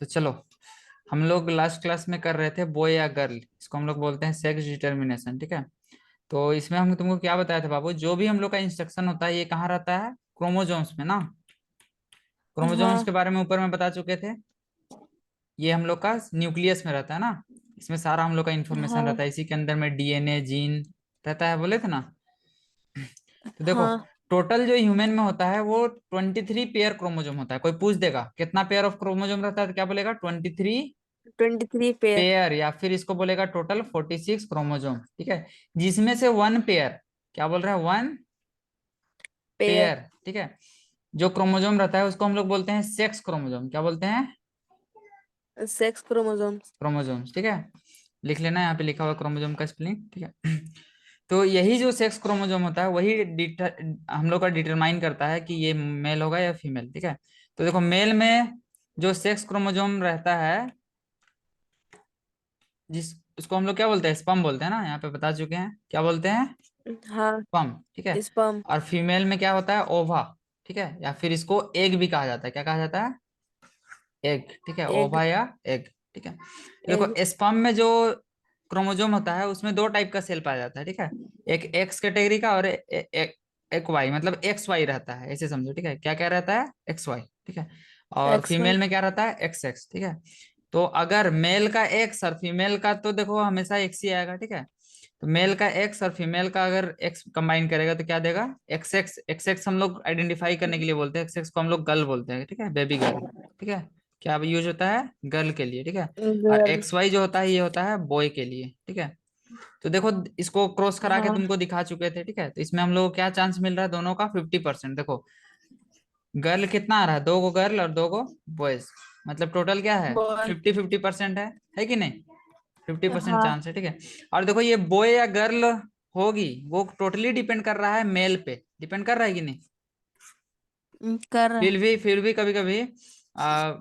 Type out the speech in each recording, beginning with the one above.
तो चलो, हम लोग लास्ट क्लास में कर रहे थे बॉय या गर्ल, इसको हम लोग बोलते हैं सेक्स डिटर्मिनेशन। ठीक है। तो इसमें हम तुमको क्या बताया था बाबू, जो भी हम लोग का इंस्ट्रक्शन होता है ये कहाँ रहता है, क्रोमोजोम्स में ना। क्रोमोजोम्स के हाँ बारे में ऊपर में बता चुके थे। ये हम लोग का न्यूक्लियस में रहता है ना, इसमें सारा हम लोग का इंफॉर्मेशन हाँ रहता है, इसी के अंदर में डीएनए जीन रहता है, बोले थे ना। तो देखो, हाँ। टोटल जो ह्यूमन में होता है वो 23 पेयर क्रोमोजोम होता है। कोई पूछ देगा कितना पेयर ऑफ क्रोमोजोम रहता है तो क्या बोलेगा, 23 23 पेयर। पेयर, या फिर इसको बोलेगा टोटल 46 क्रोमोजोम। ठीक है। जिसमें से वन पेयर, क्या बोल रहा है, वन पेयर। पेयर। ठीक है। जो क्रोमोजोम रहता है उसको हम लोग बोलते हैं सेक्स क्रोमोजोम। क्या बोलते हैं, सेक्स क्रोमोसोम्स। क्रोमोजोम्स। ठीक है। लिख लेना, यहाँ पे लिखा हुआ क्रोमोजोम का स्पेलिंग। ठीक है। तो यही जो सेक्स क्रोमोजोम होता है वही हम लोग का डिटरमाइन करता है कि ये मेल होगा या फीमेल। ठीक है। तो देखो, मेल में जो सेक्स क्रोमोजोम रहता है, जिस उसको हम लोग क्या बोलते हैं, स्पर्म बोलते हैं ना, यहाँ पे बता चुके हैं क्या बोलते हैं, हाँ। स्पर्म। ठीक है। स्पर्म। और फीमेल में क्या होता है, ओवा। ठीक है। या फिर इसको एग भी कहा जाता है, क्या कहा जाता है, एग। ठीक है, एग। ओवा या एग। ठीक है। तो एग। देखो, स्पर्म में जो क्रोमोजोम होता है उसमें दो टाइप का सेल पाया जाता है। ठीक है। एक एक्स कैटेगरी का और एक वाई, मतलब एक्स वाई रहता है, ऐसे समझो। ठीक है, क्या क्या रहता है, एक्स वाई। ठीक है। और एक्स वाई। फीमेल में क्या रहता है, एक्स एक्स। ठीक है। तो अगर मेल का एक्स और फीमेल का, तो देखो हमेशा एक्स ही आएगा। ठीक है। तो मेल का एक्स और फीमेल का अगर एक्स कंबाइन करेगा तो क्या देगा, एक्स एक्स। एक्स एक्स हम लोग आइडेंटिफाई करने के लिए बोलते हैं, एक्स एक्स को हम लोग गर्ल बोलते हैं। ठीक है, बेबी गर्ल। ठीक है। क्या यूज होता है, गर्ल के लिए। ठीक है। और गर्ल। एक्स वाई जो होता है ये होता है बॉय के लिए। ठीक है। तो देखो, इसको क्रॉस करा के हाँ। तुमको दिखा चुके थे। ठीक है। तो इसमें हम लोग को क्या चांस मिल रहा है, दोनों का 50%। देखो, गर्ल कितना आ रहा है, दो गो गर्ल और दो गो बॉयज, मतलब टोटल क्या है, बॉय। 50-50% है कि नहीं, 50% हाँ। चांस है। ठीक है। और देखो, ये बॉय या गर्ल होगी वो टोटली डिपेंड कर रहा है मेल पे, डिपेंड कर रहा है कि नहीं। कर रहा है। फिर भी कभी कभी आ,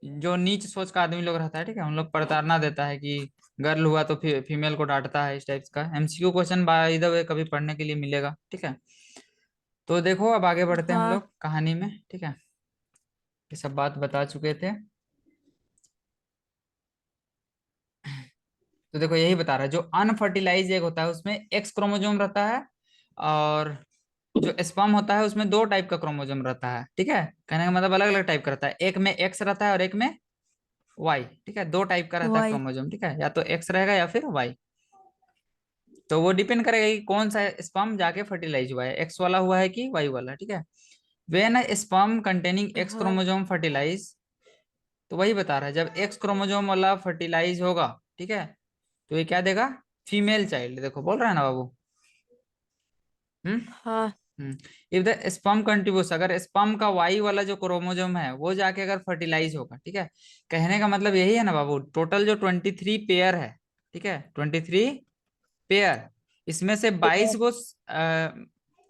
जो नीच सोच का आदमी लोग रहता है, ठीक है, उन लोग प्रताड़ना देता है कि गर्ल हुआ तो फीमेल को डांटता है, इस टाइप का MCQ question by the way कभी पढ़ने के लिए मिलेगा। ठीक है। तो देखो, अब आगे बढ़ते हैं हम हाँ। लोग कहानी में। ठीक है। ये सब बात बता चुके थे। तो देखो, यही बता रहा है, जो अनफर्टिलाइज एग होता है उसमें एक्स क्रोमोजोम रहता है, और जो स्पर्म होता है उसमें दो टाइप का क्रोमोजोम रहता है। ठीक है। कहने का मतलब अलग अलग टाइप का रहता है, एक में एक्स रहता है और एक में वाई। ठीक है, दो टाइप का रहता है वाई। क्रोमोजोम। ठीक है, या तो एक्स रहेगा या फिर वाई। तो वो डिपेंड करेगा कि कौन सा स्पर्म जाके फर्टिलाइज हुआ है, एक्स वाला हुआ है कि वाई वाला। ठीक है। वेन स्पर्म कंटेनिंग एक्स हाँ। क्रोमोजोम फर्टिलाइज, तो वही बता रहा है, जब एक्स क्रोमोजोम वाला फर्टिलाइज होगा, ठीक है, तो ये क्या देगा, फीमेल चाइल्ड। देखो बोल रहा है ना बाबू। हम्म। हाँ। इफ द स्पर्म कंट्रीब्यूस, अगर स्पर्म का वाई वाला जो क्रोमोजोम है वो जाके अगर फर्टिलाइज होगा, ठीक है, कहने का मतलब यही है ना बाबू, टोटल जो 23 पेयर है, ठीक है, 23 पेयर, इसमें से पेयर।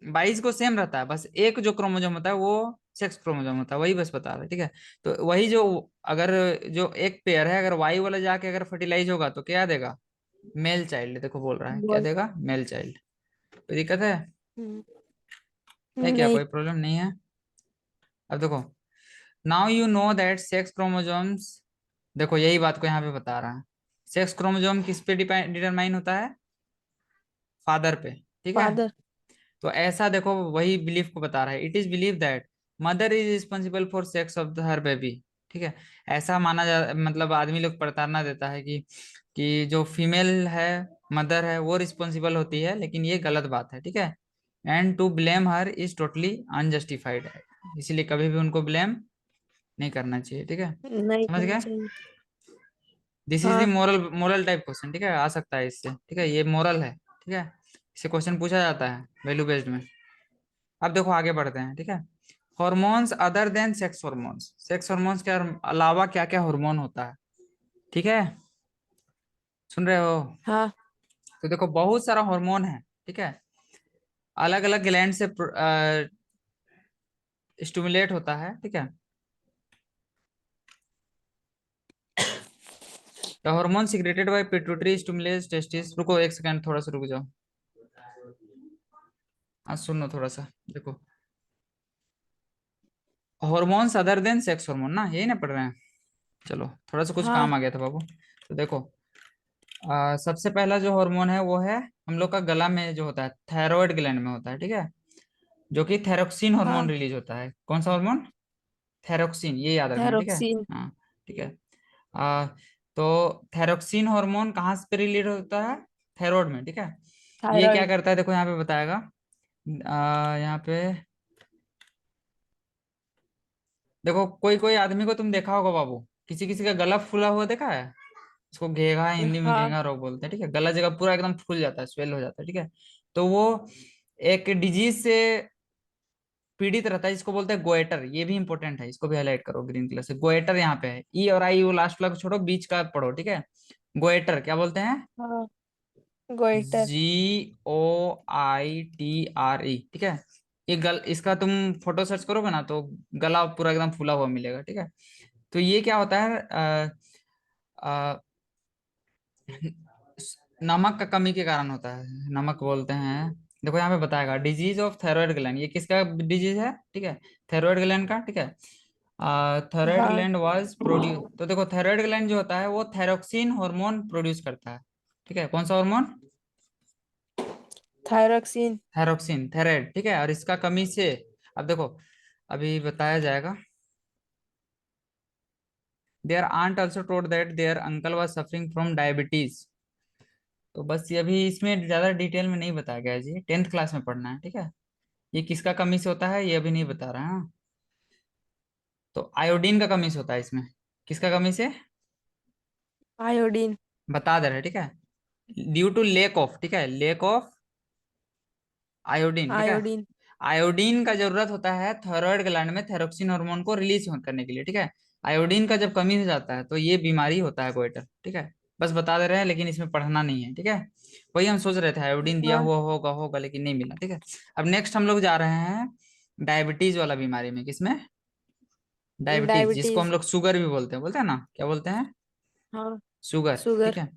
22 को सेम रहता है, बस एक जो क्रोमोजोम होता है वो सेक्स क्रोमोजोम होता है, वही बस बता रहा है। ठीक है। तो वही जो, अगर जो एक पेयर है, अगर वाई वाला जाके अगर फर्टिलाइज होगा तो क्या देगा, मेल चाइल्ड। देखो बोल रहा है क्या बॉय। देगा, मेल चाइल्ड। कोई दिक्कत है क्या, नहीं। कोई प्रॉब्लम नहीं है। अब देखो, now you know that sex chromosomes, देखो यही बात को यहाँ पे बता रहा है, सेक्स क्रोमोजोम किस पे डिटरमाइन होता है, फादर पे। ठीक है। फादर। तो ऐसा देखो, वही बिलीफ को बता रहा है, it is believe that mother is responsible for sex of her baby. ठीक है। ऐसा माना जा, मतलब आदमी लोग प्रताड़ना देता है कि जो फीमेल है, मदर है, वो रिस्पॉन्सिबल होती है, लेकिन ये गलत बात है। ठीक है। And to blame her is totally unjustified, इसीलिए कभी भी उनको ब्लेम नहीं करना चाहिए। ठीक है। नहीं समझ करना गए, चाहिए। दिस इज द हाँ। Moral moral type question. ठीक है, आ सकता है इससे। ठीक है, ये मोरल है। ठीक है, इससे क्वेश्चन पूछा जाता है वैल्यू बेस्ड में। अब देखो आगे बढ़ते हैं। ठीक है। Hormones other than sex hormones, sex hormones के अलावा क्या क्या हार्मोन होता है। ठीक है, सुन रहे हो। हाँ। तो देखो, बहुत सारा हार्मोन है। ठीक है, अलग अलग ग्लैंड से स्टिमुलेट होता है। ठीक है। The hormone secreted by pituitary stimulates testis, रुको एक सेकंड, थोड़ा सा रुक जाओ। हाँ सुनो थोड़ा सा, देखो, hormones other than sex hormone ना, यही ना पढ़ रहे हैं। चलो थोड़ा सा कुछ हाँ। काम आ गया था बाबू। तो देखो, सबसे पहला जो हार्मोन है वो है हम लोग का गला में जो होता है, थायराइड ग्लैंड में होता है, ठीक है। जो कि थायरोक्सिन हार्मोन हाँ। रिलीज होता है। कौन सा हार्मोन? थायरोक्सिन, ये याद रखना, ठीक है। थायरोक्सिन। हाँ, ठीक है। आ, तो थायरोक्सिन हार्मोन कहाँ पे रिलीज होता है? थायराइड में, ठीक है। ये क्या थायराइड। करता है, देखो यहाँ पे बताएगा। यहाँ पे देखो, कोई कोई आदमी को तुम देखा होगा बाबू, किसी किसी का गला फूला हुआ देखा है। इसको घेंघा, हिंदी में हाँ। घेंघा रोग बोलते हैं, ठीक है। गला जगह पूरा एकदम फूल जाता है, स्वेल हो जाता है, ठीक है। तो वो एक डिजीज से पीड़ित रहता है, जिसको बोलते हैं गोएटर। ये भी इंपॉर्टेंट है, इसको भी हाईलाइट करो ग्रीन कलर से। गोएटर यहाँ पे है, ई और आई वो लास्ट वाला को छोड़ो, बीच का पढ़ो, ठीक है। गोएटर क्या बोलते हैं? हाँ। गोइटर। GOITRE, ठीक है। ये इसका तुम फोटो सर्च करोगे ना तो गला पूरा एकदम फूला हुआ मिलेगा, ठीक है। तो ये क्या होता है, अ, नमक का कमी के कारण होता है, नमक बोलते हैं। देखो यहाँ पे बताएगा, डिजीज ऑफ थायराइड ग्लैंड, ये किसका डिजीज है, ठीक है। थायराइड ग्लैंड का, ठीक है। थायराइड हाँ। ग्लैंड वाज प्रोड्यूस, तो देखो थायराइड ग्लैंड जो होता है वो थायरोक्सिन हार्मोन प्रोड्यूस करता है, ठीक है। कौन सा हार्मोन? थायरोक्सिन। थायरोक्सिन, थायराइड, ठीक है। और इसका कमी से, अब देखो, अभी बताया जाएगा। Their aunt also told that their uncle was suffering from diabetes. तो बस ये अभी इसमें ज्यादा डिटेल में नहीं बताया गया है जी, 10th क्लास में पढ़ना है, ठीक है। ये किसका कमी से होता है ये अभी नहीं बता रहा है, हाँ। तो आयोडीन का कमी से होता है इसमें। किसका कमी से? आयोडीन। बता दे रहे हैं, ठीक है। ड्यू टू लेक ऑफ, ठीक है, लेक ऑफ आयोडीन, ठीक है। आयोडीन। आयोडीन का जरूरत होता है थायराइड ग्लैंड में थायरोक्सिन हार्मोन को रिलीज करने के लिए, ठीक है। आयोडीन का जब कमी हो जाता है तो ये बीमारी होता है गोइटर, ठीक है। बस बता दे रहे हैं, लेकिन इसमें पढ़ना नहीं है, ठीक है। वही हम सोच रहे थे आयोडीन दिया हाँ। हुआ होगा होगा, लेकिन नहीं मिला, ठीक है। अब नेक्स्ट हम लोग जा रहे हैं डायबिटीज वाला बीमारी में। किसमें? डायबिटीज, जिसको हम डायबिटीज। लोग शुगर भी बोलते हैं ना, क्या बोलते हैं? हाँ। शुगर, ठीक शुगर। है।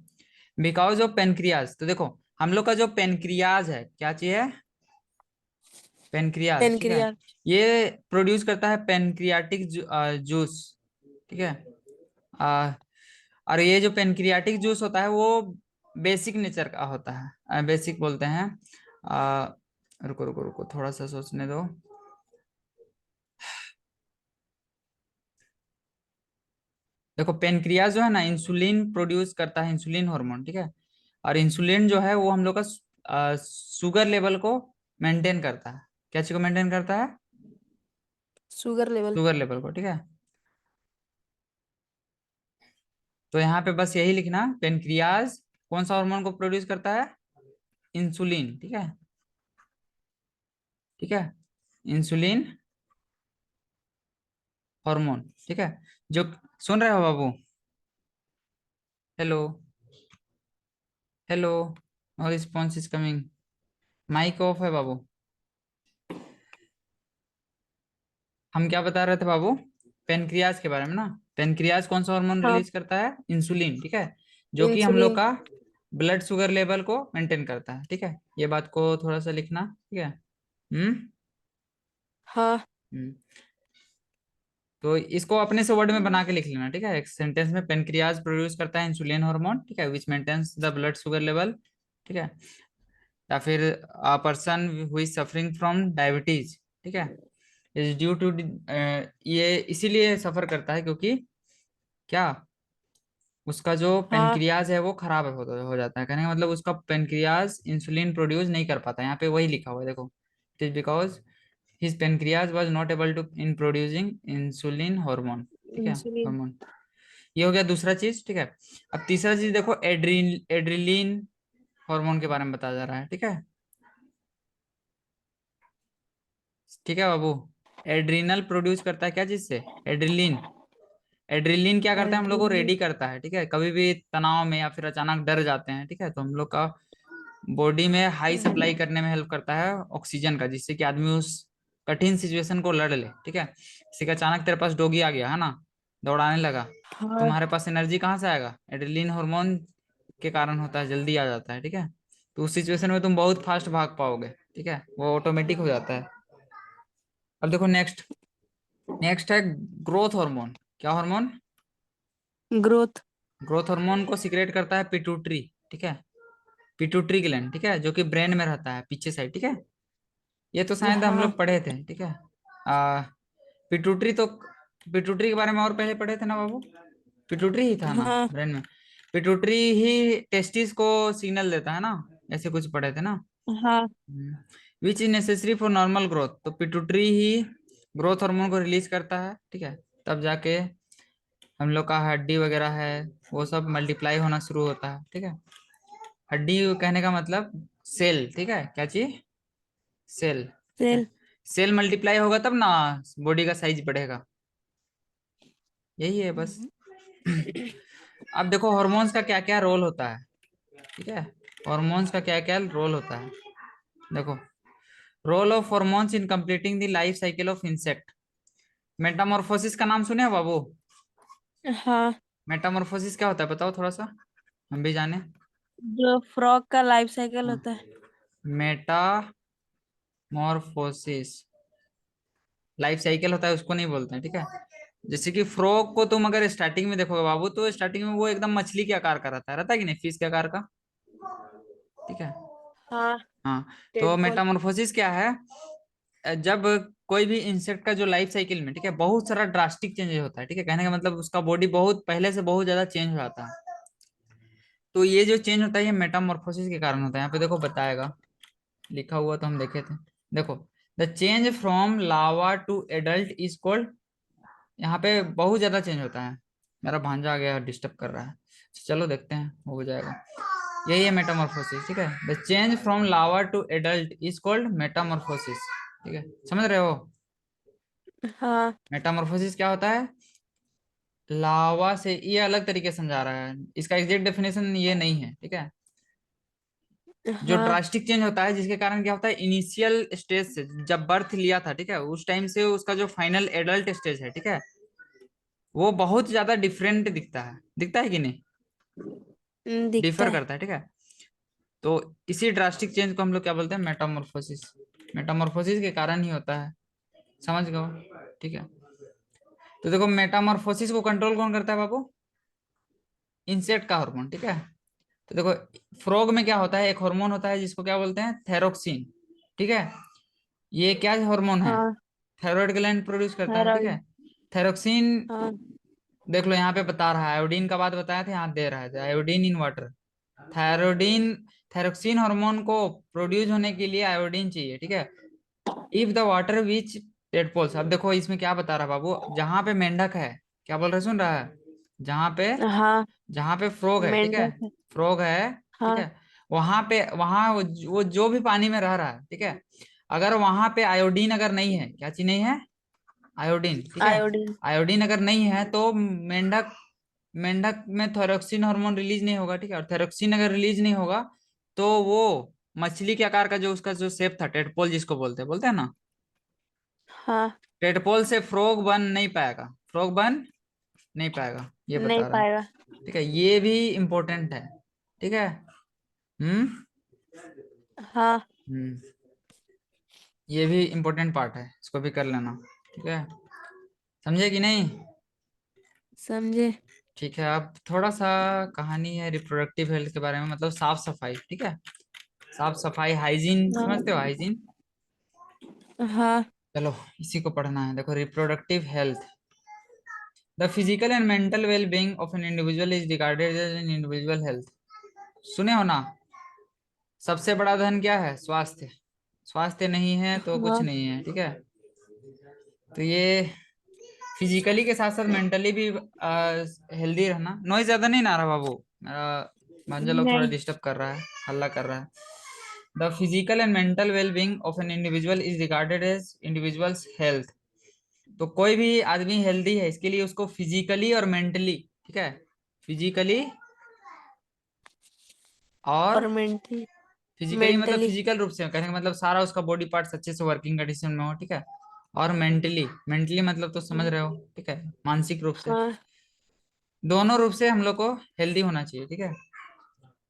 बिकॉज ऑफ पेनक्रियाज, तो देखो हम लोग का जो पेनक्रियाज है, क्या चीज है? पेनक्रियाज, ठीक है। पेनक्रियास। ये प्रोड्यूस करता है पेनक्रियाटिक जूस, ठीक है। आ, और ये जो पेनक्रियाटिक जूस होता है वो बेसिक नेचर का होता है, बेसिक बोलते हैं। आ, रुको रुको रुको, थोड़ा सा सोचने दो। देखो पेनक्रियाज जो है ना, इंसुलिन प्रोड्यूस करता है, इंसुलिन हार्मोन, ठीक है। और इंसुलिन जो है वो हम लोग का शुगर लेवल को मेंटेन करता है। क्या चीज को मेंटेन करता है? Sugar level. शुगर लेवल को, ठीक है। तो यहाँ पे बस यही लिखना, पेनक्रियाज कौन सा हार्मोन को प्रोड्यूस करता है? इंसुलिन, ठीक है। ठीक है, इंसुलिन हार्मोन, ठीक है। जो, सुन रहे हो बाबू? Hello, hello, no response is coming. Mic off है बाबू। हम क्या बता रहे थे बाबू? पेनक्रियाज के बारे में ना। पेनक्रियाज कौन सा हार्मोन हाँ। रिलीज करता है? इंसुलिन, ठीक है। जो कि हम लोग इंसुलिन। का ब्लड शुगर लेवल को मेंटेन करता है, ठीक है। ये बात को थोड़ा सा लिखना, ठीक है। हम्म। हाँ। हम्म। तो इसको अपने से वर्ड में बना के लिख लेना, ठीक है, एक सेंटेंस में। पेनक्रियाज प्रोड्यूस करता है इंसुलिन हार्मोन, ठीक है, which maintains the blood sugar level, ठीक है। या फिर a person who is suffering from diabetes, ठीक है, इज ड्यू टू, ये इसीलिए सफर करता है क्योंकि क्या, उसका जो हाँ। पेनक्रियाज है वो खराब हो जाता है। कहने का मतलब उसका पेनक्रियाज इंसुलिन प्रोड्यूस नहीं कर पाता। यहाँ पे वही लिखा हुआ है, देखो। It is because his pancreas was not able to in producing insulin hormone, ठीक है, इंसुलिन। हार्मोन। ये हो गया दूसरा चीज, ठीक है। अब तीसरा चीज देखो, एड्रिलिन हार्मोन के बारे में बताया जा रहा है, ठीक है। ठीक है बाबू। एड्रिनल प्रोड्यूस करता है क्या चीज से? एड्रिलिन। एड्रिलिन क्या करता है, हम लोग को एड्रिनलिन। रेडी करता है, ठीक है। कभी भी तनाव में या फिर अचानक डर जाते हैं, ठीक है, तो हम लोग का बॉडी में हाई सप्लाई करने में हेल्प करता है ऑक्सीजन का, जिससे कि आदमी उस कठिन सिचुएशन को लड़ ले, ठीक है। जैसे कि अचानक तेरे पास डोगी आ गया है ना, दौड़ाने लगा, हाँ। तुम्हारे पास एनर्जी कहाँ से आएगा? एड्रेनलिन हार्मोन के कारण होता है, जल्दी आ जाता है, ठीक है। तो उस सिचुएशन में तुम बहुत फास्ट भाग पाओगे, ठीक है, वो ऑटोमेटिक हो जाता है। अब देखो नेक्स्ट, नेक्स्ट है ग्रोथ हार्मोन। क्या हार्मोन? ग्रोथ। ग्रोथ हार्मोन को सिक्रेट करता है पिट्यूटरी, ठीक है, पिट्यूटरी ग्लैंड, ठीक है, जो कि ब्रेन में रहता है पीछे साइड, ठीक है। ये तो शायद हम हाँ लोग पढ़े थे, ठीक है। आ, पिट्यूटरी तो, पिट्यूटरी के बारे में और पहले पढ़े थे ना बाबू, पिट्यूटरी ही था ना हाँ ब्रेन में। पिट्यूटरी ही टेस्टिस को सिग्नल देता है ना, ऐसे कुछ पढ़े थे ना। हाँ which is necessary for normal growth, तो पिट्यूटरी ही ग्रोथ हार्मोन को रिलीज करता है, ठीक है। तब जाके हम लोग का हड्डी वगैरह है वो सब मल्टीप्लाई होना शुरू होता है, ठीक है। हड्डी कहने का मतलब सेल, ठीक है, क्या चीज, सेल, ठीक है। सेल। सेल मल्टीप्लाई होगा तब ना बॉडी का साइज बढ़ेगा, यही है बस। अब देखो हॉर्मोन्स का क्या क्या रोल होता है, ठीक है, हॉर्मोन्स का क्या क्या रोल होता है। देखो, role of hormones in completing the life cycle of insect. Metamorphosis का नाम सुने हो बाबू? हाँ, मेटामॉर्फोसिस क्या होता है बताओ थोड़ा सा, हम भी जाने। जो फ्रॉग का लाइफ साइकिल होता है। मेटामॉर्फोसिस लाइफ साइकिल होता है, उसको नहीं बोलते हैं, ठीक है। जैसे कि फ्रॉग को तुम अगर स्टार्टिंग में देखोगे बाबू, तो स्टार्टिंग में वो एकदम मछली के आकार का रहता है कि नहीं, फिश के आकार का, ठीक है। हाँ, हाँ, तो टेडपोल। मेटामॉर्फोसिस क्या है, जब कोई भी इंसेक्ट का जो लाइफ साइकिल में, ठीक है, बहुत सारा ड्रास्टिक चेंज होता है, ठीक है, कहने का मतलब उसका बॉडी बहुत पहले से बहुत ज्यादा चेंज हो जाता है। तो ये जो चेंज होता है ये मेटामॉर्फोसिस के कारण होता है, यहाँ पे देखो बताएगा, लिखा हुआ तो हम देखे थे। देखो, the change from larva to adult is called, यहाँ पे बहुत ज्यादा चेंज होता है। मेरा भांजा आ गया डिस्टर्ब कर रहा है, चलो देखते हैं हो जाएगा। यही है मेटामॉर्फोसिस, ठीक है, the change from larva to adult is called metamorphosis, ठीक है, समझ रहे हो। हाँ मेटामॉर्फोसिस क्या होता है, लावा से, ये अलग तरीके से समझा रहा है, इसका एग्जैक्ट डेफिनेशन ये नहीं है, ठीक है। जो हाँ ड्रास्टिक चेंज होता है जिसके कारण क्या होता है, इनिशियल स्टेज से जब बर्थ लिया था, ठीक है, उस टाइम से उसका जो फाइनल एडल्ट स्टेज है, ठीक है, वो बहुत ज्यादा डिफरेंट दिखता है कि नहीं, दिखता डिफर है। करता है, ठीक है। तो इसी ड्रास्टिक चेंज को हम लोग क्या बोलते हैं, मेटामॉर्फोसिस। मेटामॉर्फोसिस के कारण ही होता है, समझ गए, ठीक है। तो देखो मेटामॉर्फोसिस को कंट्रोल कौन करता है बाबू, इंसेक्ट का हार्मोन, ठीक है। तो देखो, फ्रॉग में क्या होता है, एक हार्मोन होता है जिसको क्या बोलते हैं, थायरोक्सिन, ठीक है। ये क्या हार्मोन है, हाँ, थायराइड ग्लैंड प्रोड्यूस करता है, ठीक है। थायराइड। थायरोक्सिन, हाँ देख लो यहाँ पे बता रहा है, आयोडीन का बात बताया था, यहाँ दे रहा है iodine in water. Thyroidine, thyroxine hormone को प्रोड्यूस होने के लिए आयोडीन चाहिए, ठीक है। If the water which tadpoles, अब देखो इसमें क्या बता रहा है बाबू, जहां पे मेंढक है, क्या बोल रहे, सुन रहा है, जहां पे, हाँ, जहां पे फ्रॉग है, ठीक है, मेंढक है। फ्रॉग है, ठीक हाँ, है, वहां पे, वहां वो जो भी पानी में रह रहा है, ठीक है, अगर वहां पे आयोडीन अगर नहीं है, क्या चीज नहीं है, आयोडीन, ठीक है, आयोडीन। आयोडीन अगर नहीं है तो मेंढक, मेंढक में थायरोक्सिन हार्मोन रिलीज नहीं होगा, ठीक है, और थायरोक्सिन अगर रिलीज नहीं होगा तो वो मछली के आकार का जो उसका जो शेप था, टेडपोल जिसको बोलते हैं ना, हाँ, टेडपोल से फ्रॉग बन नहीं पाएगा, फ्रॉग बन नहीं पाएगा, ये नहीं बता रहा पाएगा। है, ठीक है, ये भी इम्पोर्टेंट है, ठीक है। हम्म हाँ, हम्म ये भी इम्पोर्टेंट पार्ट है, इसको भी कर लेना, ठीक है, समझे कि नहीं। समझे। ठीक है, अब थोड़ा सा कहानी है रिप्रोडक्टिव हेल्थ के बारे में, मतलब साफ सफाई, ठीक है, साफ सफाई, हाइजीन, समझते हो हाँ हाइजीन। हाँ चलो इसी को पढ़ना है, देखो reproductive health, the physical and mental well being of an individual is regarded as an individual health, सुने हो ना। सबसे बड़ा धन क्या है, स्वास्थ्य, स्वास्थ्य नहीं है तो कुछ हाँ नहीं है, ठीक है। तो ये फिजिकली के साथ साथ मेंटली भी हेल्दी रहना, नॉइज ज्यादा नहीं ना आ रहा बाबू, मेरा भांजा लोग थोड़ा नहीं। डिस्टर्ब कर रहा है, हल्ला कर रहा है। The physical and mental well being of an individual is regarded as individual's health, तो कोई भी आदमी हेल्दी है इसके लिए उसको फिजिकली और मेंटली, ठीक है, फिजिकली और, और मेंटली। फिजिकली मतलब मेंटली। फिजिकल रूप से कहने का मतलब सारा उसका बॉडी पार्ट्स अच्छे से वर्किंग कंडीशन में हो, ठीक है। और मेंटली, मेंटली मतलब तो समझ रहे हो, ठीक है, मानसिक रूप से, हाँ। दोनों रूप से हम लोग को हेल्दी होना चाहिए, ठीक है।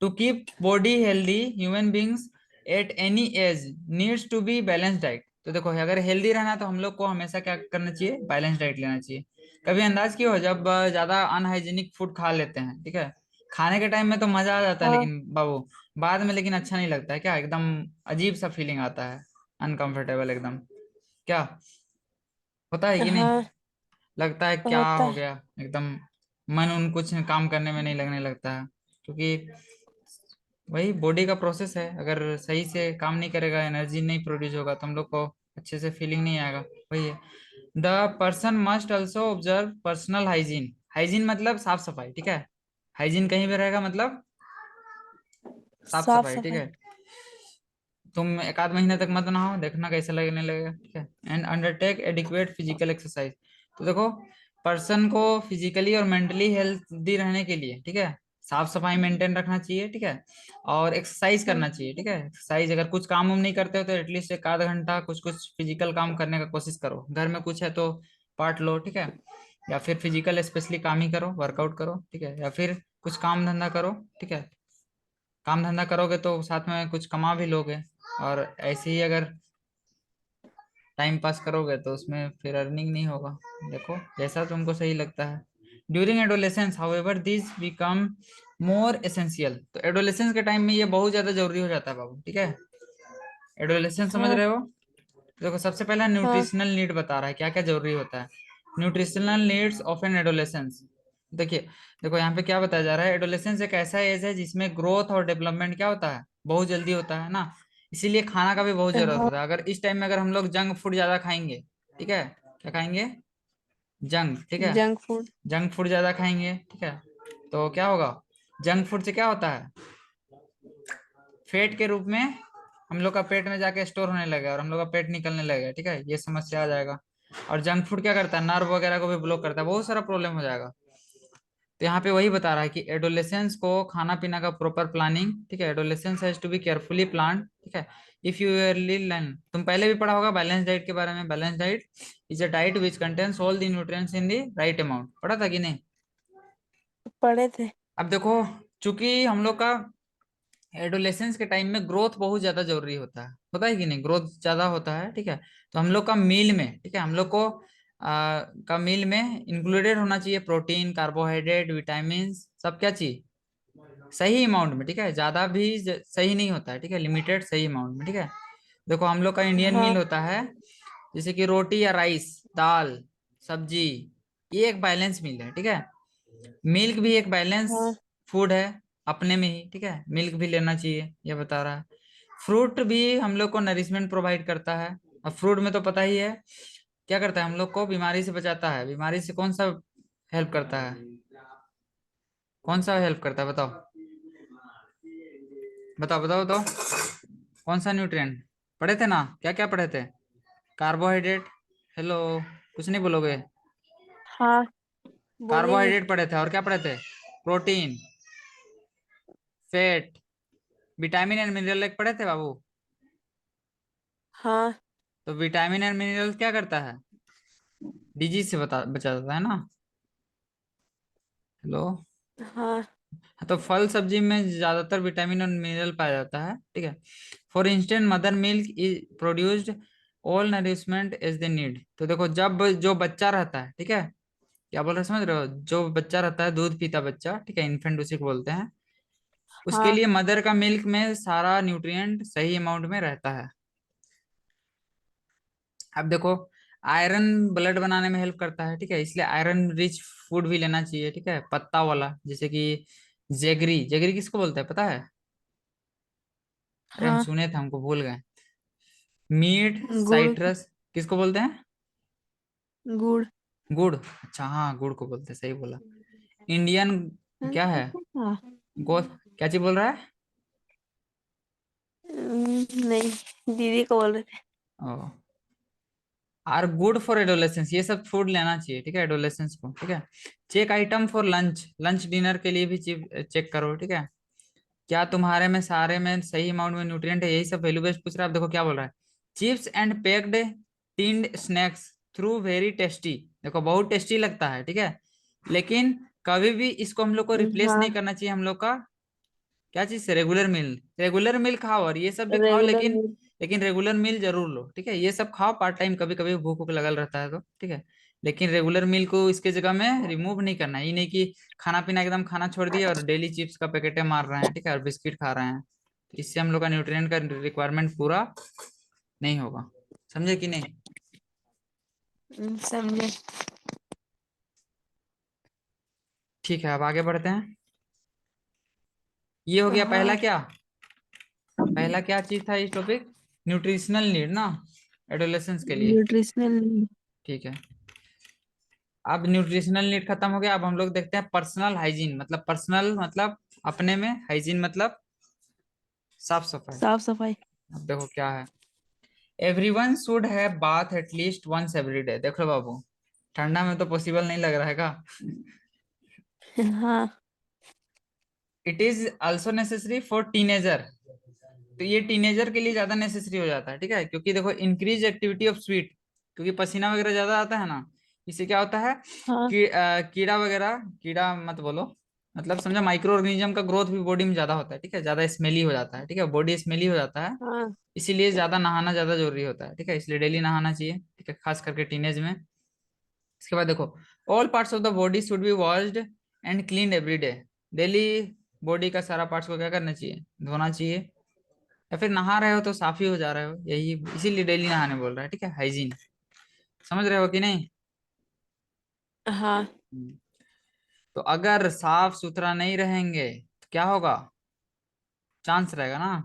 To keep body healthy human beings at any age needs to be balance diet, तो देखो अगर हेल्दी रहना है तो हम लोग को हमेशा क्या करना चाहिए, बैलेंस डाइट लेना चाहिए। कभी अंदाज किए हो जब ज्यादा अनहाइजीनिक फूड खा लेते हैं, ठीक है, खाने के टाइम में तो मजा आ जाता है हाँ लेकिन बाबू बाद में लेकिन अच्छा नहीं लगता है क्या, एकदम अजीब सा फीलिंग आता है, अनकंफर्टेबल एकदम, क्या होता है कि नहीं? हाँ लगता है क्या होता हो है। गया एकदम, मन उन कुछ काम करने में नहीं लगने लगता है, क्योंकि वही बॉडी का प्रोसेस है, अगर सही से काम नहीं करेगा, एनर्जी नहीं प्रोड्यूस होगा तो हम लोग को अच्छे से फीलिंग नहीं आएगा। वही है, the person must also observe personal hygiene, hygiene मतलब साफ सफाई, ठीक है, हाइजीन कहीं भी रहेगा मतलब साफ साफ सफाई, ठीक सफाई। है। तुम एक आध महीने तक मत नहाओ, देखना कैसा लगने लगेगा, ठीक है। And undertake adequate physical exercise, तो देखो पर्सन को फिजिकली और मेंटली हेल्दी रहने के लिए, ठीक है, साफ सफाई मेंटेन रखना चाहिए, ठीक है, और एक्सरसाइज हाँ करना चाहिए, ठीक है। एक्सरसाइज अगर कुछ काम वाम नहीं करते हो तो एटलीस्ट एक आध घंटा कुछ कुछ फिजिकल काम करने का कोशिश करो, घर में कुछ है तो पार्ट लो, ठीक है, या फिर फिजिकल स्पेशली काम ही करो, वर्कआउट करो, ठीक है, या फिर कुछ काम धंधा करो, ठीक है। काम धंधा करोगे तो साथ में कुछ कमा भी लोगे, और ऐसे ही अगर टाइम पास करोगे तो उसमें फिर अर्निंग नहीं होगा, देखो जैसा तुमको सही लगता है। During adolescence however this become more essential, तो एडोलेसेंस के टाइम में ये बहुत ज्यादा जरूरी हो जाता है बाबू, ठीक है। एडोलेसेंस समझ हाँ रहे हो? देखो सबसे पहला हाँ न्यूट्रिशनल नीड बता रहा है क्या क्या जरूरी होता है, nutritional needs of an adolescence. देखिए, देखो यहाँ पे क्या बताया जा रहा है, एडोलेसेंस एक ऐसा एज है जिसमें ग्रोथ और डेवलपमेंट क्या होता है, बहुत जल्दी होता है ना, इसीलिए खाना का भी बहुत जरूरत हाँ। होता है। अगर इस टाइम में अगर हम लोग जंक फूड ज्यादा खाएंगे, ठीक है, क्या खाएंगे, जंक, ठीक है, जंक फूड। जंक फूड ज्यादा खाएंगे, ठीक है, तो क्या होगा, जंक फूड से क्या होता है, फेट के रूप में हम लोग का पेट में जाके स्टोर होने लगेगा और हम लोग का पेट निकलने लगेगा, ठीक है, ये समस्या आ जाएगा। और जंक फूड क्या करता है, नर्व वगैरह को भी ब्लॉक करता है, बहुत सारा प्रॉब्लम हो जाएगा। तो यहाँ पे वही बता रहा है कि एडोलेसेंस को खाना पीना का प्रॉपर प्लानिंग, ठीक है, adolescence has to be carefully plan, ठीक है। इफ यू अर्ली लर्न, तुम पहले भी पढ़ा होगा बैलेंस डाइट के बारे में, balance diet is a diet which contains all the nutrients in the right amount, पढ़ा था कि नहीं? पढ़े थे। अब देखो, चूंकि हम लोग का एडोलेसेंस के टाइम में ग्रोथ बहुत ज्यादा जरूरी होता है कि नहीं, ग्रोथ ज्यादा होता है, ठीक है। तो हम लोग का मील में, ठीक है, हम लोग को का मील में इंक्लूडेड होना चाहिए प्रोटीन, कार्बोहाइड्रेट, विटामिन, सब क्या चाहिए, सही अमाउंट में, ठीक है, ज्यादा भी सही नहीं होता है, ठीक है, लिमिटेड सही अमाउंट में, ठीक है। देखो हम लोग का इंडियन मील हाँ होता है जैसे कि रोटी या राइस, दाल, सब्जी, ये एक बैलेंस मील है, ठीक है। मिल्क भी एक बैलेंस हाँ फूड है अपने में ही, ठीक है, मिल्क भी लेना चाहिए ये बता रहा है। फ्रूट भी हम लोग को नरिशमेंट प्रोवाइड करता है। अब फ्रूट में तो पता ही है क्या करता है, हम लोग को बीमारी से बचाता है, बीमारी से कौन सा हेल्प करता है, कौन सा हेल्प करता है बताओ, बताओ बताओ बताओ, कौन सा न्यूट्रिएंट पढ़े थे ना, क्या क्या पढ़े थे, कार्बोहाइड्रेट, हेलो, कुछ नहीं बोलोगे, हाँ बोलेंगे। कार्बोहाइड्रेट पढ़े थे और क्या पढ़े थे, protein, fat, vitamin and mineral एक पढ़े थे बाबू। हाँ तो विटामिन एंड मिनरल क्या करता है, डिजीज से बचाता है ना, हेलो। हाँ हाँ, तो फल सब्जी में ज्यादातर विटामिन और मिनरल पाया जाता है, ठीक है। For instant mother milk is produced all nourishment as they need, तो देखो जब जो बच्चा रहता है, ठीक है, क्या बोल रहे हैं समझ रहे हो, जो बच्चा रहता है दूध पीता बच्चा, ठीक है, इन्फेंट उसी को बोलते हैं, उसके हाँ लिए मदर का मिल्क में सारा न्यूट्रिएंट सही अमाउंट में रहता है। अब देखो आयरन ब्लड बनाने में हेल्प करता है, ठीक है, इसलिए आयरन रिच फूड भी लेना चाहिए, ठीक है, पत्ता वाला, जैसे कि जेगरी, जेगरी किसको बोलते हैं पता है? अरे हम हाँ। सुने थे, हमको भूल गए। मीट, गुड़। साइट्रस किसको बोलते हैं? गुड़। गुड़, अच्छा हाँ गुड़ को बोलते हैं, सही बोला। इंडियन क्या है, हाँ। गो क्या चीज बोल रहा है? नहीं, दीदी को बोल रहे थे। ओ, आर गुड फॉर एडोलेसेंस, ये सब फूड लेना चाहिए, ठीक है, एडोलेसेंस को, ठीक है। Check item for lunch, lunch dinner के लिए भी चेक करो, ठीक है, क्या तुम्हारे में सारे में सही अमाउंट में न्यूट्रिएंट है, यही सब वैल्यू बेस्ड पूछ रहा है। आप देखो क्या बोल रहा है, chips and packed tinned snacks through very tasty, देखो बहुत टेस्टी लगता है, ठीक है, लेकिन कभी भी इसको हम लोग को रिप्लेस नहीं हाँ करना चाहिए हम लोग का क्या चीज से, रेगुलर मील, रेगुलर मील खाओ और ये सब भी खाओ, रेगुलर लेकिन मील। लेकिन रेगुलर मील जरूर लो, ठीक है, ये सब खाओ पार्ट टाइम, कभी कभी भूख भूख लगल रहता है तो, ठीक है, लेकिन रेगुलर मील को इसके जगह में रिमूव नहीं करना है। ये नहीं कि खाना पीना एकदम खाना छोड़ दिया और डेली चिप्स का पैकेटे मार रहे हैं, ठीक है, और बिस्किट खा रहे हैं, तो इससे हम लोग का न्यूट्रिएंट का रिक्वायरमेंट पूरा नहीं होगा। समझे कि नहीं? समझे। ठीक है, अब आगे बढ़ते हैं। ये हो गया पहला हाँ। क्या, पहला क्या चीज था इस टॉपिक? न्यूट्रिशनल नीड ना, एडोलेसेंस के लिए। न्यूट्रिशनल। ठीक है, अब न्यूट्रिशनल नीड खत्म हो गया। अब हम लोग देखते हैं पर्सनल हाइजीन। मतलब पर्सनल मतलब अपने में, हाइजीन मतलब साफ सफाई। साफ सफाई। अब देखो क्या है, everyone should have bath at least once every day. देख लो बाबू, ठंडा में तो पॉसिबल नहीं लग रहा है का। हाँ। It is also necessary for teenager. तो ये टीनेजर के लिए ज्यादा नेसेसरी हो जाता है, ठीक है, क्योंकि देखो इंक्रीज एक्टिविटी ऑफ स्वीट, क्योंकि पसीना वगैरह ज्यादा आता है ना, इससे क्या होता है हाँ। कि कीड़ा वगैरह, कीड़ा मत बोलो, मतलब समझा, माइक्रो ऑर्गेनिज्म का ग्रोथ भी बॉडी में ज्यादा होता है, ठीक है, ज्यादा स्मेली हो जाता है, ठीक है, बॉडी स्मेली हो जाता है। हाँ। इसीलिए ज्यादा नहाना ज्यादा जरूरी होता है, ठीक है, इसलिए डेली नहाना चाहिए, ठीक है, खास करके टीनेज में। इसके बाद देखो, all parts of the body should be washed and clean every day. Daily body का सारा पार्ट्स को क्या करना चाहिए, धोना चाहिए, या फिर नहा रहे हो तो साफ ही हो जा रहे हो, यही इसीलिए डेली नहाने बोल रहा है, ठीक है, हाइजीन। समझ रहे हो कि नहीं? हाँ। हम्म। तो अगर साफ सुथरा नहीं रहेंगे तो क्या होगा, चांस रहेगा ना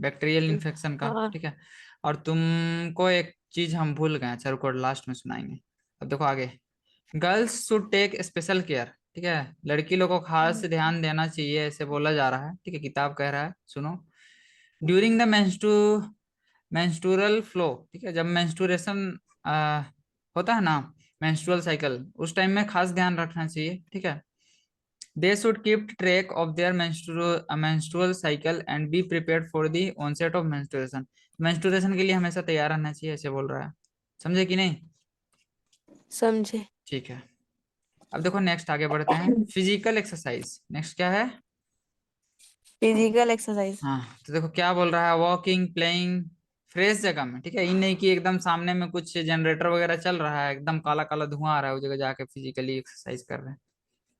बैक्टीरियल इन्फेक्शन का, हाँ। ठीक है। और तुमको एक चीज हम भूल गए, अच्छा रुको लास्ट में सुनाएंगे। अब देखो आगे, girls should take special care, ठीक है, लड़की लोग को खास ध्यान देना चाहिए, ऐसे बोला जा रहा है, ठीक है, किताब कह रहा है, सुनो। ड्यूरिंग द मेंस्ट्रुअल फ्लो, ठीक है, जब मेंस्ट्रुएशन होता है ना, मेंस्ट्रुअल साइकिल, उस टाइम में खास ध्यान रखना चाहिए, ठीक है। They should keep track of their menstrual cycle and be prepared for the onset of menstruation. Menstruation के लिए हमेशा तैयार रहना चाहिए, ऐसे बोल रहा है। समझे कि नहीं? समझे। ठीक है, अब देखो नेक्स्ट आगे बढ़ते हैं, फिजिकल एक्सरसाइज नेक्स्ट क्या है। Physical exercise. हाँ, तो देखो क्या बोल रहा है, वॉकिंग, प्लेइंग फ्रेश जगह में, ठीक है, ये नहीं कि एकदम सामने में कुछ जनरेटर वगैरह चल रहा है, एकदम काला काला धुआं आ रहा है, उस जगह जाके फिजिकली एक्सरसाइज कर रहे हैं,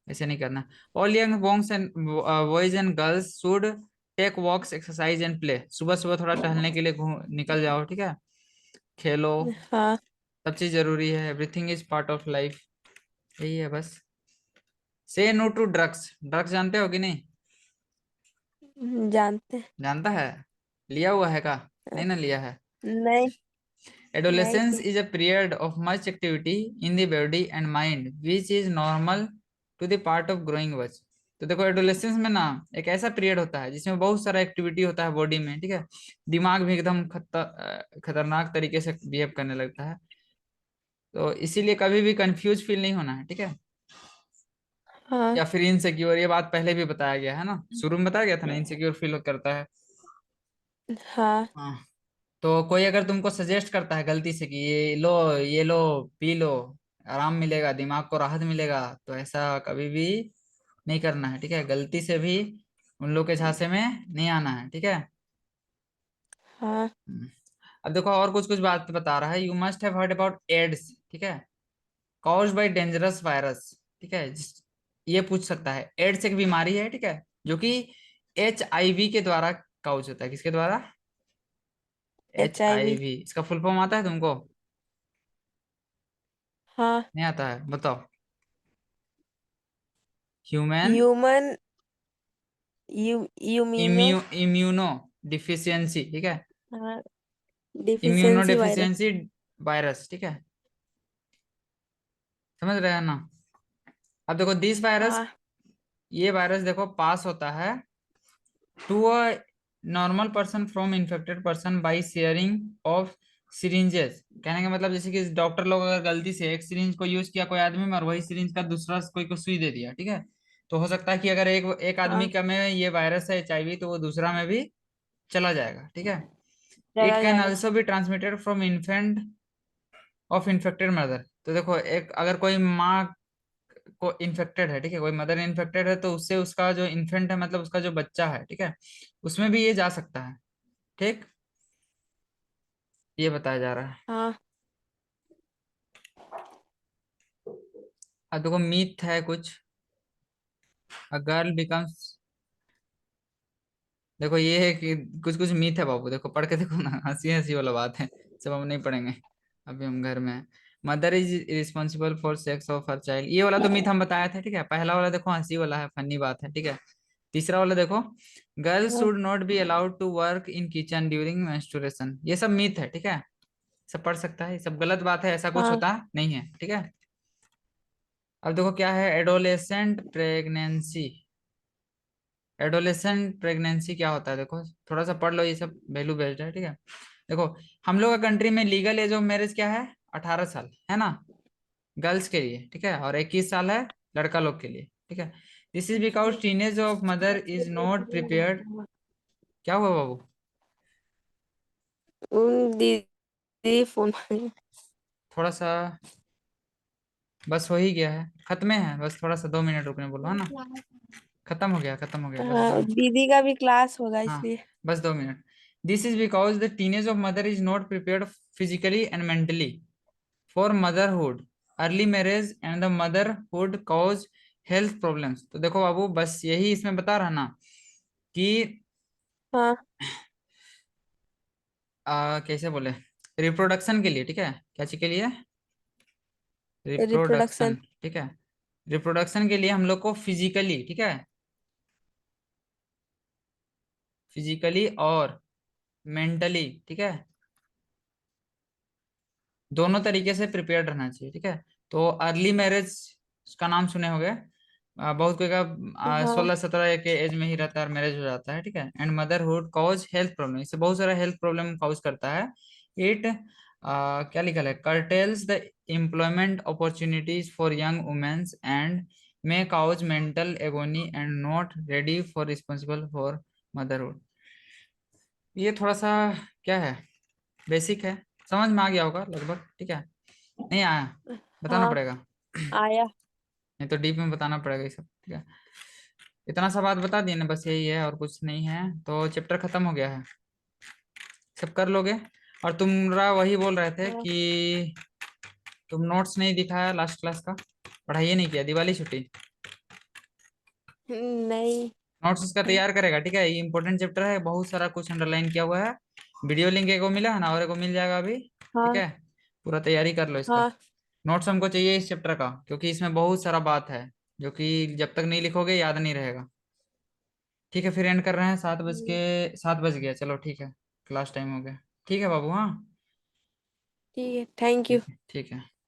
ऐसे नहीं करना। All young bongs and boys and girls should take walks, exercise and play. सुबह सुबह थोड़ा टहलने के लिए घूम निकल जाओ, ठीक है, खेलो, हाँ। सब चीज जरूरी है, everything is part of life, यही है बस। से नो टू ड्रग्स, ड्रग्स जानते हो कि नहीं? जानते जानता है, लिया हुआ है का, हैं। नहीं ना लिया है। नहीं। नहीं Adolescence Lee. is a period of much activity in the body and mind, which is normal to the part of growing age। तो देखो एडोलेसेंस में ना एक ऐसा पीरियड होता है जिसमें बहुत सारा एक्टिविटी होता है बॉडी में, ठीक है, दिमाग भी एकदम खतरनाक तरीके से बिहेव करने लगता है। तो इसीलिए कभी भी कंफ्यूज फील नहीं होना है, ठीक है, हाँ। या फिर इनसिक्योर, ये बात पहले भी बताया गया है ना, शुरू में बताया गया था ना, इनसिक्योर फील करता है। हाँ। हाँ, तो कोई अगर तुमको सजेस्ट करता है गलती से कि ये लो, पी लो, आराम मिलेगा, दिमाग को राहत मिलेगा, तो ऐसा कभी भी नहीं करना है, ठीक है, गलती से भी उन लोग के झांसे में नहीं आना है, ठीक है। हाँ। हम्म। अब देखो और कुछ कुछ बात बता रहा है, you must have heard about AIDS, ठीक है, कॉज्ड बाय डेंजरस वायरस, ठीक है, ये पूछ सकता है, एड्स एक बीमारी है, ठीक है, जो कि HIV के द्वारा काउज होता है, किसके द्वारा? H I HIV। वी इसका फुल फॉर्म आता है तुमको? हाँ। नहीं आता है, बताओ। Human human. यूमिनो। इम्यूनो डिफिशियंसी, ठीक है, हाँ। Immunodeficiency virus. Deficiency virus, ठीक है, समझ रहे हैं ना? अब देखो दिस वायरस, हाँ। ये वायरस देखो पास होता है to a normal person from infected person by sharing of syringes. कहने का मतलब जैसे कि डॉक्टर लोग अगर गलती से एक सिरिंज को यूज किया कोई आदमी में, और वही सिरिंज का दूसरा कोई को सुई दे दिया, ठीक है, तो हो सकता है कि अगर एक एक आदमी हाँ। का में ये वायरस है HIV, तो वो दूसरा में भी चला जाएगा, ठीक है। इट चला कैन जाएगा। Also be transmitted from infant of infected mother. तो देखो एक अगर कोई माँ को इन्फेक्टेड है, ठीक है, कोई मदर इन्फेक्टेड है, तो उससे उसका जो इन्फेंट है, मतलब उसका जो बच्चा है, ठीक है, उसमें भी ये जा सकता है, ठीक, ये बताया जा रहा है। हाँ। अब देखो मीथ है कुछ, अ गर्ल बिकम्स, देखो ये है कि कुछ कुछ मीथ है बाबू, देखो पढ़ के देखो ना, हंसी हंसी वाला बात है, सब हम नहीं पढ़ेंगे, अभी हम घर में हैं। Mother is responsible for sex of her child, ये वाला तो मीथ हम बताया था, ठीक है। पहला वाला देखो हंसी वाला है, फनी बात है, ठीक है। तीसरा वाला देखो, गर्ल्स हाँ should not be allowed to work in kitchen during menstruation, ये सब मीथ है, ठीक है। सब पढ़ सकता है, ये सब गलत बात है, ऐसा कुछ हाँ होता नहीं है, ठीक है। अब देखो क्या है एडोलेसेंट प्रेगनेंसी, एडोलेसेंट प्रेगनेंसी क्या होता है, देखो थोड़ा सा पढ़ लो, ये सब वैल्यू बेस्ड है, ठीक है। देखो हम लोग का कंट्री में लीगल एज ऑफ मैरिज क्या है, 18 साल है ना, गर्ल्स के लिए, ठीक है, और 21 साल है लड़का लोग के लिए, ठीक है। This is because teenage of mother is not prepared, क्या हुआ बाबू। दीदी फोन थोड़ा सा, बस हो ही गया है, खत्म है, बस थोड़ा सा 2 मिनट रुकने बोलो, है ना। खत्म हो गया, खत्म हो गया, बस हाँ 2 मिनट। दीदी का भी क्लास होगा हाँ, इसलिए। बस 2 minute. This is because the teenage of mother is not prepared physically and mentally for motherhood, early marriage and the motherhood cause health problems. तो देखो बाबू बस यही इसमें बता रहा ना कि हाँ कैसे बोले, रिप्रोडक्शन के लिए, ठीक है, क्या चीज के लिए, रिप्रोडक्शन, रिप्रोडक्शन। ठीक है। रिप्रोडक्शन के लिए हम लोग को फिजिकली, ठीक है, फिजिकली और मेंटली, ठीक है, दोनों तरीके से प्रिपेयर्ड रहना चाहिए, ठीक है। तो अर्ली मैरिज का नाम सुने होंगे, बहुत कोई का हाँ 16-17 के एज में ही रहता है और मैरिज हो जाता है, ठीक है। And motherhood cause health problem, इससे बहुत सारा हेल्थ प्रॉब्लम कॉज करता है। इट क्या लिखा है, curtails the employment opportunities for young womens and may cause mental agony and not ready for responsible for motherhood. ये थोड़ा सा क्या है, बेसिक है, समझ में आ गया होगा लगभग, ठीक है। नहीं आया, बताना हाँ पड़ेगा, आया। नहीं तो डीप में बताना पड़ेगा ये सब, ठीक है। इतना सा बात बता दिए ना, बस यही है और कुछ नहीं है, तो चैप्टर खत्म हो गया है, सब कर लोगे। और तुमरा वही बोल रहे थे हाँ कि तुम नोट्स नहीं दिखाया लास्ट क्लास का, पढ़ाई नहीं किया, दिवाली छुट्टी, नहीं। नोट्स उसका तैयार करेगा, ठीक है। ये इंपॉर्टेंट चैप्टर है, बहुत सारा कुछ अंडरलाइन किया हुआ है, वीडियो लिंक एक को मिला है ना, और एक को मिल जाएगा अभी, ठीक हाँ है। पूरा तैयारी कर लो इसका, हाँ नोट्स हमको चाहिए इस चैप्टर का, क्योंकि इसमें बहुत सारा बात है जो कि जब तक नहीं लिखोगे याद नहीं रहेगा। ठीक है, फिर एंड कर रहे हैं, 7 बज गया, चलो ठीक है, क्लास टाइम हो गया, ठीक है बाबू, हाँ, ठीक है थैंक यू। ठीक है, ठीक है।